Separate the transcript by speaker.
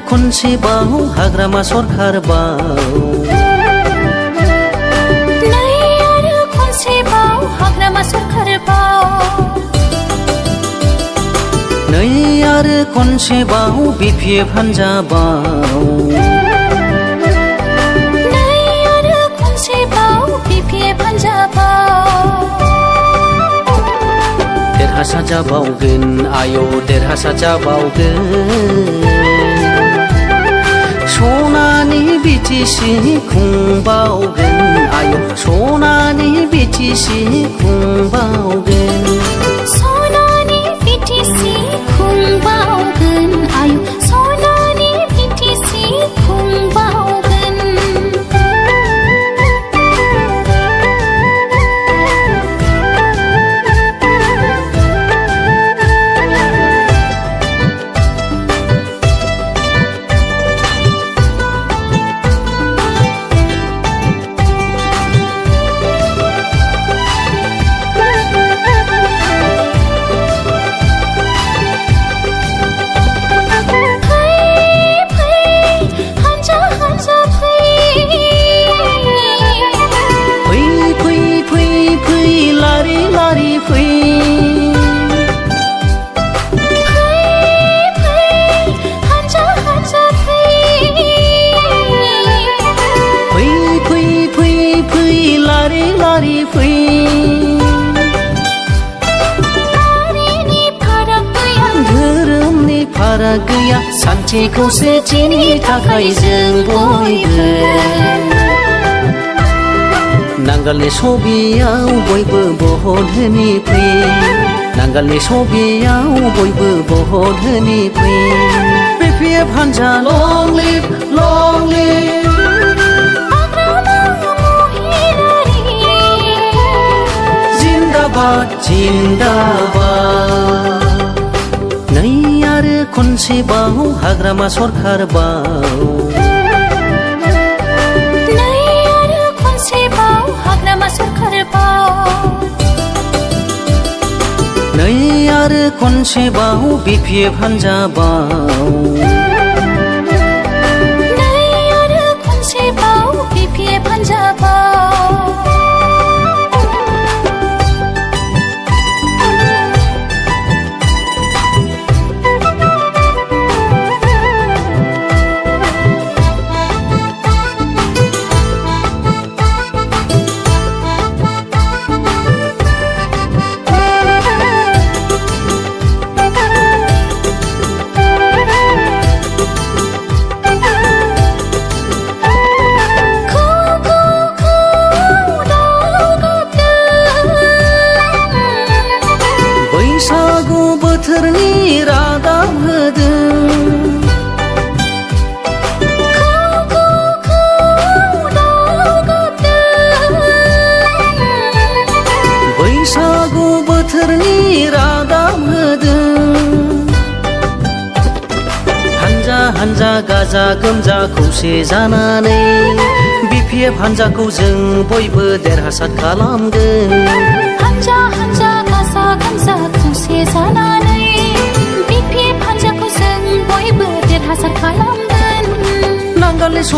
Speaker 1: खनसेबाव हाग्रामा सरखारबाव
Speaker 2: नै आरो खनसेबाव हाग्रामा सरखारबाव
Speaker 1: नै आरो खनसेबाव बिपिएफ हान्जाबाव
Speaker 2: नै आरो खनसेबाव बिपिएफ हान्जाबाव
Speaker 1: देरहासार जाबावगोन आय' देरहासार जाबावगोन सनानि बिटिसि खुंबावगोन आय' सनानि बिटिसि खुंबावगोन
Speaker 2: सनानि बिटिसि खुंबावगोन आय' सनानि बिटिसि खुंबावगोन
Speaker 1: फाराग गैया सान्थि खौसेथिनि थाखाय जों बयबो नांगालनि सबियाव बयबो भट होनि फै नांगालनि सबियाव बयबो भट होनि फै बिपिएफ हान्जा लं लिभ जिन्दाबाद जिन्दाबाद नै आरो खनसेबाव हाग्रामा सरखारबाव
Speaker 2: नै आरो खनसेबाव हाग्रामा सरखारबाव
Speaker 1: नै आरो खनसेबाव बिपिएफ हान्जाबाव
Speaker 2: नै आरो खनसेबाव बिपिएफ हान्जाबाव
Speaker 1: बैसागु बोथोरनि रादाब होदों बैसागु बोथोरनि रादाब होदों हान्जा हान्जा गाजा गोमजा खौसे जानानै बिपिएफ हान्जाखौ जों बयबो देरहासार खालामगोन
Speaker 2: हान्जा हान्जा गाजा गोमजा खौसे जानानै बिपिएफ हान्जाखौ जों बयबो देरहासार खालामगोन